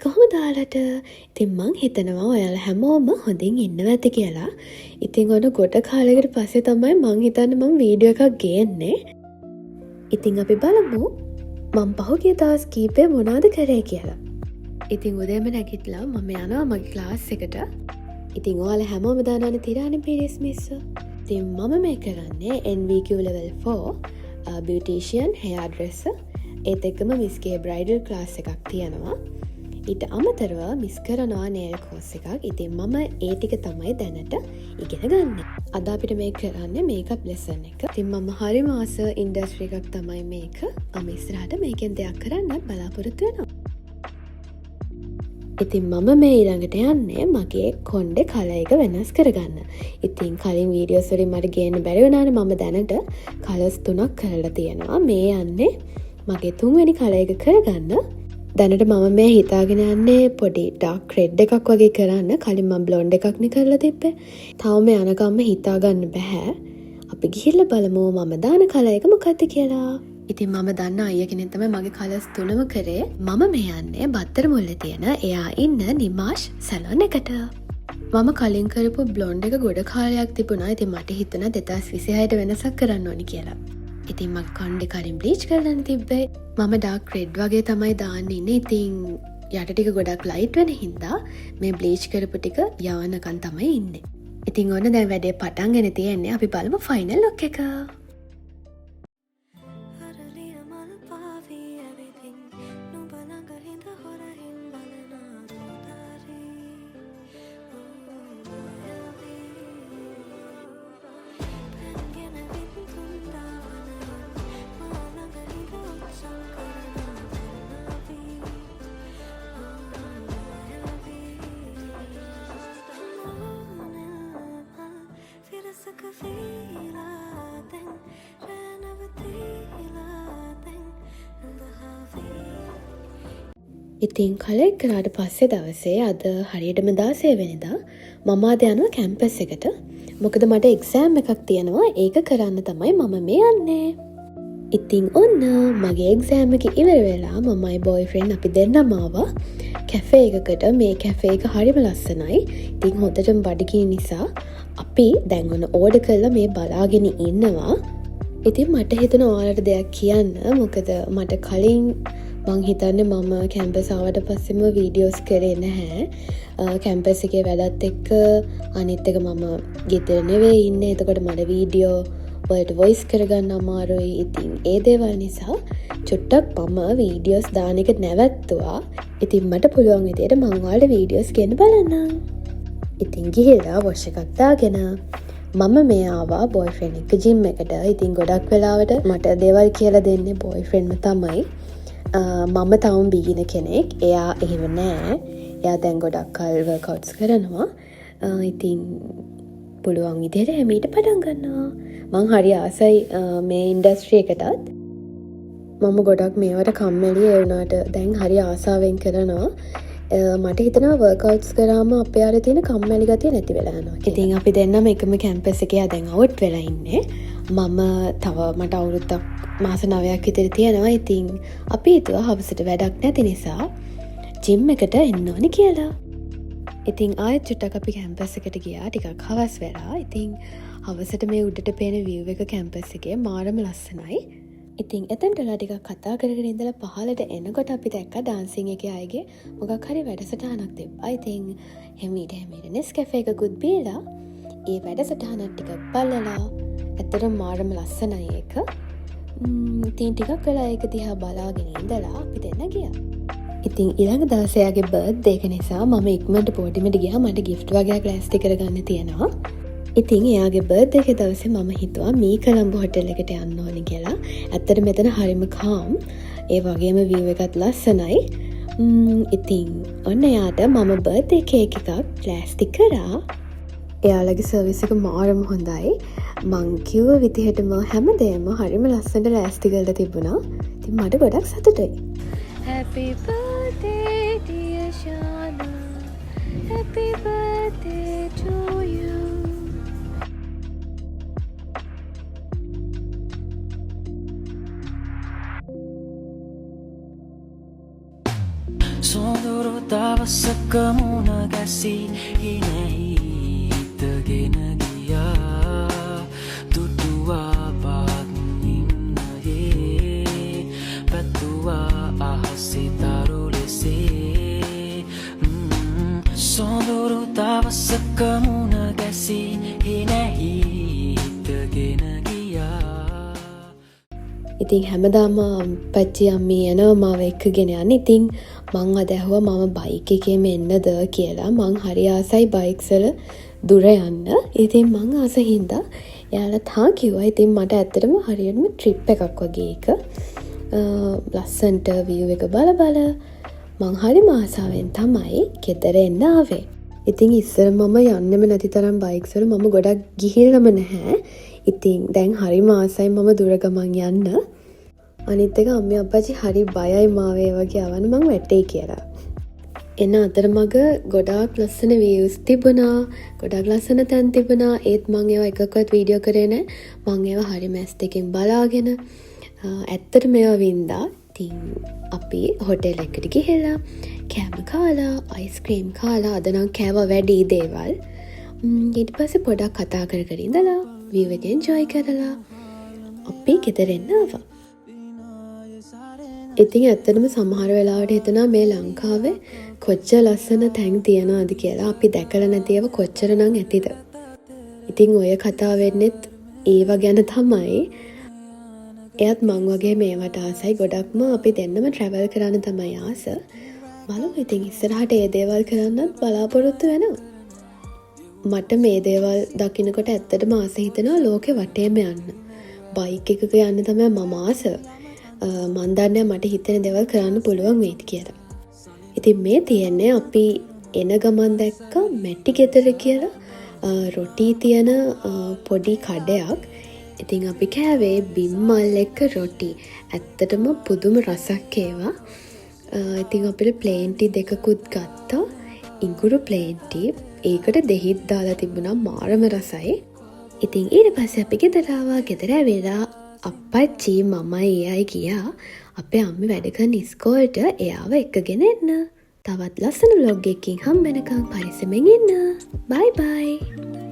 කොහොමද ඔයාලට? ඉතින් මං හිතනවා ඔයාලා හැමෝම හොඳින් ඉන්නවා ඇති කියලා. ඉතින් ඔන්න ගොඩ කාලයකට පස්සේ තමයි මං හිතන්නේ මම වීඩියෝ එකක් ගේන්නේ. ඉතින් අපි බලමු මම පහුගිය දවස් කීපේ මොනවද කරේ කියලා. ඉතින් උදේම නැගිටලා මම යනවා මගේ ක්ලාස් එකට. ඉතින් ඔයාලා හැමෝම දන්නවනේ තිරානේ පීරිස් මිස්සෝ. ඉතින් මම මේ කරන්නේ NVQ level 4 beautician hair dresser. ඒත් එක්කම මිස්ගේ බ්‍රයිඩල් ක්ලාස් එකක් තියෙනවා. ඊට අමතරව මිස් කරනවා නේල් කෝස් එකක්. ඉතින් මම ඒ ටික තමයි දැනට ඉගෙන ගන්න. අද අපිට මේ කරන්නේ මේකප් ලෙසන් එක. ඉතින් මම හරිම ආස ඉන්ඩස්ට්‍රි එකක් තමයි මේක. මම ඉස්සරහට මේකෙන් දෙයක් කරන්නත් බලාපොරොත්තු වෙනවා. ඉතින් මම මේ ඊළඟට යන්නේ මගේ කොණ්ඩේ කලර් එක වෙනස් කරගන්න. ඉතින් කලින් වීඩියෝස් වලින් මට ගේන්න බැරි වුණානේ මම දැනට කලර්ස් 3ක් කරලා තියෙනවා. මේ යන්නේ මගේ 3 වෙනි කලර් එක කරගන්න. දැනට මම මේ හිතාගෙන යන්නේ පොඩි ඩාර්ක් රෙඩ් එකක් වගේ කරන්න. කලින් මම බ්ලොන්ඩ් එකක් නේ කරලා තිබ්බේ. තවම යනකම්ම හිතා ගන්න බෑ. අපි ගිහිල්ලා බලමු මම දාන කලර් එක මොකක්ද කියලා. ඉතින් මම දන්න අයියා කෙනෙක් තමයි මගේ කලර්ස් 3ම කරේ. මම මේ යන්නේ බත්තර මුල්ලේ තියෙන එයා ඉන්න නිමාෂ් සැලොන් එකට. මම කලින් කරපු බ්ලොන්ඩ් එක ගොඩ කාලයක් තිබුණා. ඉතින් මට හිතුණා 2026ට වෙනසක් කරන්න ඕනි කියලා. ඉතින් මගේ කොණ්ඩේ කලින් බ්ලීච් කරන්න තිබ්බේ. මම ඩාර්ක් රෙඩ් වගේ තමයි දාන්න ඉන්නේ. ඉතින් යට ටික ගොඩක් ලයිට් වෙන හින්දා මේ බ්ලීච් කරපු ටික යවන්නකන් තමයි ඉන්නේ. ඉතින් ඔන්න දැන් වැඩේ පටන් ගෙන තියෙන්නේ. අපි බලමු ෆයිනල් ලුක් එක. ඉතින් කලර් කරාට පස්සේ දවසේ අද හරියටම 16 වෙනිදා මම අද යනවා කැම්පස් එකට. මොකද මට එක්සෑම් එකක් තියෙනවා. ඒක කරන්න තමයි මම මේ යන්නේ. ඉතින් ඔන්න මගේ එක්සෑම් එක ඉවර වෙලා මමයි බොයිෆ්‍රෙන්ඩ් අපි දෙන්නම ආවා කැෆේ එකකට. මේ කැෆේ එක හරිම ලස්සනයි. ඉතින් හොඳටම බඩගිනි නිසා අපි දැන් ඔන්න ඕඩර් කරලා මේ බලාගෙන ඉන්නවා. ඉතින් මට හිතුණා ඔයාලට දෙයක් කියන්න. මොකද මට කලින් මං හිතන්නේ මම කැම්පස් ආවට පස්සෙම වීඩියෝස් කරේ නැහැ. කැම්පස් එකේ වැඩත් එක්ක අනිත් එක මම ගෙදර නෙවෙයි ඉන්නේ. එතකොට මට වීඩියෝ වලට වොයිස් කරගන්න අමාරුයි. ඉතින් ඒ දේවල් නිසා චුට්ටක් මම වීඩියෝස් දාන එක නැවැත්තුවා. ඉතින් මට පුළුවන් විදියට මං ඔයාලට වීඩියෝස් ගෙන්න බලන්නම්. ඉතින් ගිහිල්ලා වොෂ් එකක් දාගෙන මම මේ ආවා බොයිෆ්‍රෙන්ඩ් එක්ක ජිම් එකට. ඉතින් ගොඩක් වෙලාවට මට දේවල් කියලා දෙන්නේ බොයිෆ්‍රෙන්ඩ්ම තමයි. මම තවම බීන කෙනෙක්. එයා එහෙම නෑ. එයා දැන් ගොඩක් කල් වර්කවුට්ස් කරනවා. ඉතින් පුළුවන් විදිහට හැමීට පටන් ගන්නවා. මං හරි ආසයි මේ ඉන්ඩස්ට්‍රි එකටත්. මම ගොඩක් මේවට කම්මැලි ඒ වුණාට දැන් හරි ආසාවෙන් කරනවා. මට හිතනවා වර්කවුට්ස් කරාම අපේ අර තියෙන කම්මැලි ගතිය නැති වෙලා යනවා. ඉතින් අපි දෙන්නම එකම කැම්පස් එකේ දැන් අවුට් වෙලා ඉන්නේ. මම තව මට අවුරුද්දක් මාස 9ක් විතර තියෙනවා. ඉතින් අපි හිතුවා හවසට වැඩක් නැති නිසා ජිම් එකට එන්න ඕනි කියලා. ඉතින් ආයෙත් චුට්ටක් අපි කැම්පස් එකට ගියා. ටිකක් හවස් වෙලා. ඉතින් හවසට මේ උඩට පේන view එක කැම්පස් එකේ මාරම ලස්සනයි. ඉතින් එතනටලා ටිකක් කතා කරගෙන ඉඳලා පහළට එනකොට අපි දැක්කා ඩාන්සින් එකේ අයගේ මොකක් හරි වැඩසටහනක් තිබ්බා. ඉතින් හැමීට නෙස්කැෆේ එකකුත් බීලා ඒ වැඩසටහනත් ටිකක් බලලා ඇත්තටම මාරම ලස්සනයි ඒක. ඉතින් ටිකක් වෙලා ඒක දිහා බලාගෙන ඉඳලා අපි දෙන්න ගියා. ඉතින් ඊළඟ දවසේ යාගේ බර්ත්ඩේ එක නිසා මම ඉක්මනට පොඩිමට ගියා. මට gift වගේක් ලෑස්ති කරගන්න තියෙනවා. ඉතින් එයාගේ බර්ත්ඩේ එක දවසේ මම හිතුවා මේ කොළඹ හොටෙල් එකට යන්න ඕනේ කියලා. ඇත්තට මෙතන හරිම කාම්. ඒ වගේම view එකත් ලස්සනයි. ඉතින් ඔන්න එයාට මම බර්ත්ඩේ කේක් එකක් ලෑස්ති කරා. එයාලගේ සර්විස් එක මාරම හොඳයි. මං කිව්ව විදිහටම හැමදේම හරිම ලස්සනට ලෑස්ති කරලා තිබුණා. ඉතින් මට ගොඩක් සතුටුයි. Happy birthday dear Shana. Happy birthday to you. 손으로 මුණ ගැසී හිනෙහි හිතගෙන ගියා දුටුවා පාත් නිම්නයේ පැතුවා අහසේ තරු ලෙසේ සොඳුරු දවසක මුණ ගැසී හිනෙහි හිතගෙන ගියා. ඉතින් හැමදාම අප්පච්චි අම්මී යනවා මාව එක්කගෙන යන්න. ඉතින් මං අද ඇහුවා මම බයික් එකේම එන්නද කියලා. මං හරි ආසයි බයික්ස් වල දුර යන්න. ඉතින් මං ආස හින්දා එයාලත් හා කිව්වා. ඉතින් මට ඇත්තටම හරියටම ට්‍රිප් එකක් වගේ එක. ලස්සන්ට view එක බල මං හරිම ආසාවෙන් තමයි ගෙදර එන්න ආවේ. ඉතින් ඉස්සර මම යන්නෙම නැති තරම් බයික්ස් වල මම ගොඩක් ගිහිල්ලම නැහැ. ඉතින් දැන් හරිම ආසයි මම දුර ගමන් යන්න. අනිත් එක අම්මේ අප්පච්චි හරි බයයි මාව ඒ වගේ යවන්න මං වැටේ කියලා. එන අතරමඟ ගොඩාක් ලස්සන views තිබුණා. ගොඩක් ලස්සන තැන් තිබුණා. ඒත් මං ඒවා එකක්වත් වීඩියෝ කරේ නැහැ. මං ඒවා හරි මැස් දෙකෙන් බලාගෙන ඇත්තට මේවා වින්දා. ඉතින් අපි හොටෙල් එකට ගිහලා කෑම කාලා අයිස්ක්‍රීම් කාලා අද නම් කෑවා වැඩි දේවල්. ඊට පස්සේ පොඩක් කතා කර කර ඉඳලා view එක enjoy කරලා අපි ගෙදර එන්න ආවා. ඉතින් ඇත්තටම සමහර වෙලාවට හිතනවා මේ ලංකාවේ කොච්චර ලස්සන තැන් තියනවාද කියලා. අපි දැකලා නැති ඒවා කොච්චර නම් ඇතිද. ඉතින් ඔය කතාව වෙන්නෙත් ඒව ගැන තමයි. එයත් මං වගේ මේවට ආසයි. ගොඩක්ම අපි දෙන්නම travel කරන්න තමයි ආස. බලමු ඉතින් ඉස්සරහට ඒ දේවල් කරන්නත් බලාපොරොත්තු වෙනවා. මට මේ දේවල් දකින්නකොට ඇත්තටම ආස හිතෙනවා ලෝකෙ වටේම යන්න. බයික් එකක යන්න තමයි මම ආස. මන් දන්නේ මට හිතෙන දේවල් කරන්න පුළුවන් වෙයිද කියලා. ඉතින් මේ තියෙන්නේ අපි එන ගමන් දැක්ක මැටි ගෙදර කියලා රොටි තියෙන පොඩි කඩයක්. ඉතින් අපි කෑවේ බිම්මල් එක්ක රොටි. ඇත්තටම පුදුම රසක් ඒවා. ඉතින් අපිට ප්ලේන් ටී දෙකකුත් ගත්තා. ඉඟුරු ප්ලේන් ටී. ඒකට දෙහිත් දාලා තිබුණා මාරම රසයි. ඉතින් ඊට පස්සේ අපි ගෙදර ආවා. ගෙදර ඇවිල්ලා අප්පච්චි මමයි එයයි ගියා අපේ අම්මේ වැඩ කරන ඉස්කෝලේට එයාව එක්කගෙන එන්න. තවත් ලස්සන vlog එකකින් හම්බ වෙනකම් පරිස්සමෙන් ඉන්න. බයි බයි.